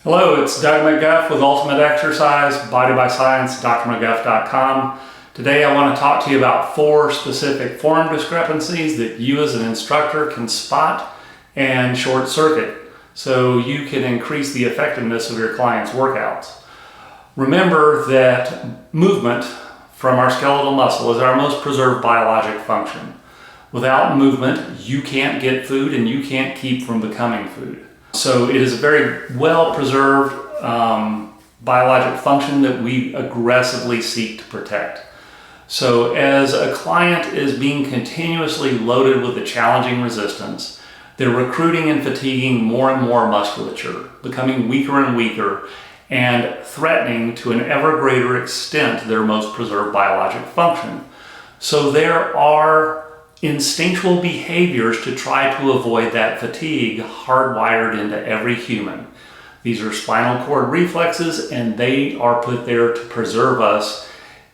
Hello, it's Doug McGuff with Ultimate Exercise, Body by Science, drmcguff.com. Today I want to talk to you about 4 specific form discrepancies that you as an instructor can spot and short circuit so you can increase the effectiveness of your clients' workouts. Remember that movement from our skeletal muscle is our most preserved biologic function. Without movement, you can't get food and you can't keep from becoming food. So it is a very well-preserved biologic function that we aggressively seek to protect. So as a client is being continuously loaded with a challenging resistance, they're recruiting and fatiguing more and more musculature, becoming weaker and weaker, and threatening to an ever greater extent their most preserved biologic function. So there are instinctual behaviors to try to avoid that fatigue hardwired into every human. These are spinal cord reflexes, and they are put there to preserve us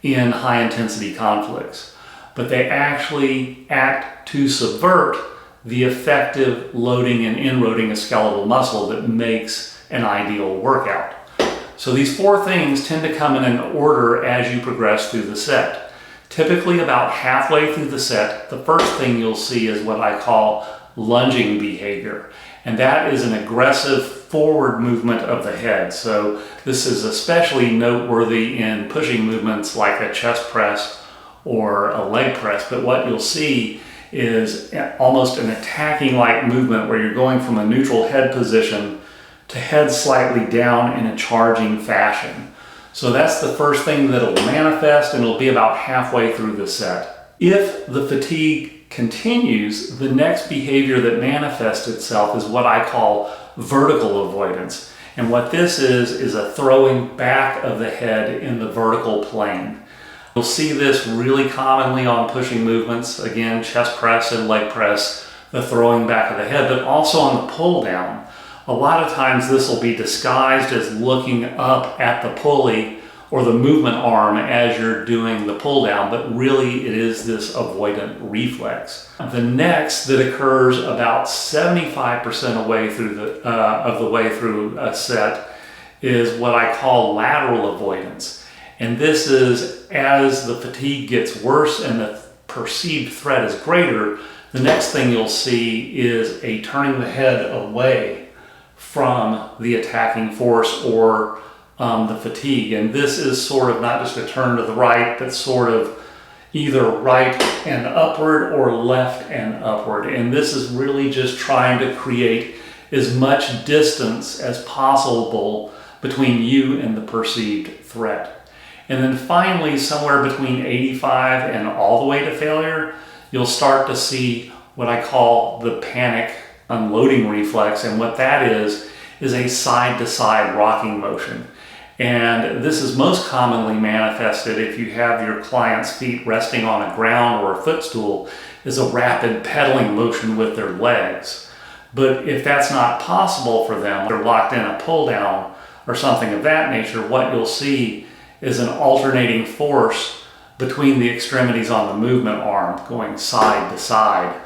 in high intensity conflicts. But they actually act to subvert the effective loading and inloading of skeletal muscle that makes an ideal workout. So these 4 things tend to come in an order as you progress through the set. Typically about halfway through the set, the first thing you'll see is what I call lunging behavior. And that is an aggressive forward movement of the head. So this is especially noteworthy in pushing movements like a chest press or a leg press. But what you'll see is almost an attacking like movement where you're going from a neutral head position to head slightly down in a charging fashion. So that's the first thing that'll manifest, and it'll be about halfway through the set. If the fatigue continues, the next behavior that manifests itself is what I call vertical avoidance. And what this is a throwing back of the head in the vertical plane. You'll see this really commonly on pushing movements, again, chest press and leg press, the throwing back of the head, but also on the pull down. A lot of times this will be disguised as looking up at the pulley or the movement arm as you're doing the pull down, but really it is this avoidant reflex. The next that occurs about 75% of the way through a set is what I call lateral avoidance. And this is as the fatigue gets worse and the perceived threat is greater, the next thing you'll see is a turning the head away from the attacking force or the fatigue. And this is sort of not just a turn to the right, but sort of either right and upward or left and upward. And this is really just trying to create as much distance as possible between you and the perceived threat. And then finally, somewhere between 85 and all the way to failure, you'll start to see what I call the panic unloading reflex. And what that is a side-to-side rocking motion. And this is most commonly manifested if you have your client's feet resting on a ground or a footstool as a rapid pedaling motion with their legs. But if that's not possible for them, they're locked in a pull down or something of that nature, what you'll see is an alternating force between the extremities on the movement arm going side to side.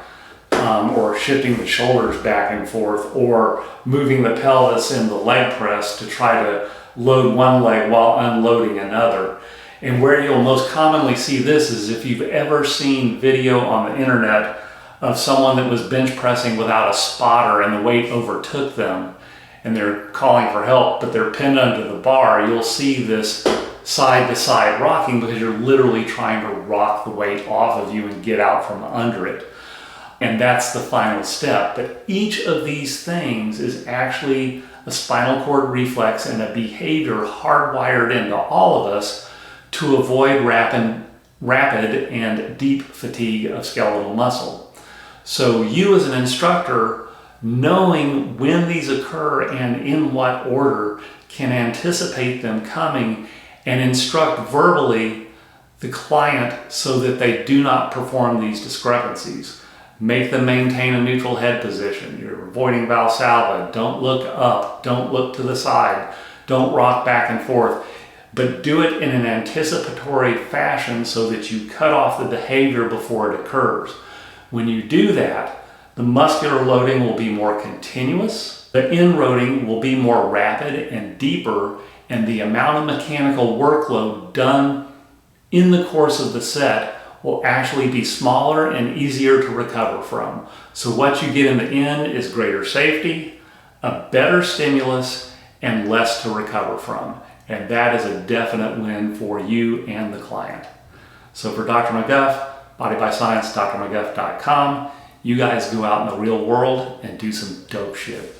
Or shifting the shoulders back and forth, or moving the pelvis in the leg press to try to load one leg while unloading another. And where you'll most commonly see this is if you've ever seen video on the internet of someone that was bench pressing without a spotter and the weight overtook them and they're calling for help, but they're pinned under the bar, you'll see this side-to-side rocking because you're literally trying to rock the weight off of you and get out from under it. And that's the final step. But each of these things is actually a spinal cord reflex and a behavior hardwired into all of us to avoid rapid and deep fatigue of skeletal muscle. So you as an instructor, knowing when these occur and in what order, can anticipate them coming and instruct verbally the client so that they do not perform these discrepancies. Make them maintain a neutral head position. You're avoiding Valsalva. Don't look up. Don't look to the side. Don't rock back and forth. But do it in an anticipatory fashion so that you cut off the behavior before it occurs. When you do that, The muscular loading will be more continuous. The inroading will be more rapid and deeper, and the amount of mechanical workload done in the course of the set will actually be smaller and easier to recover from. So what you get in the end is greater safety, a better stimulus, and less to recover from. And that is a definite win for you and the client. So for Dr. McGuff, Body by Science, drmcguff.com, you guys go out in the real world and do some dope shit.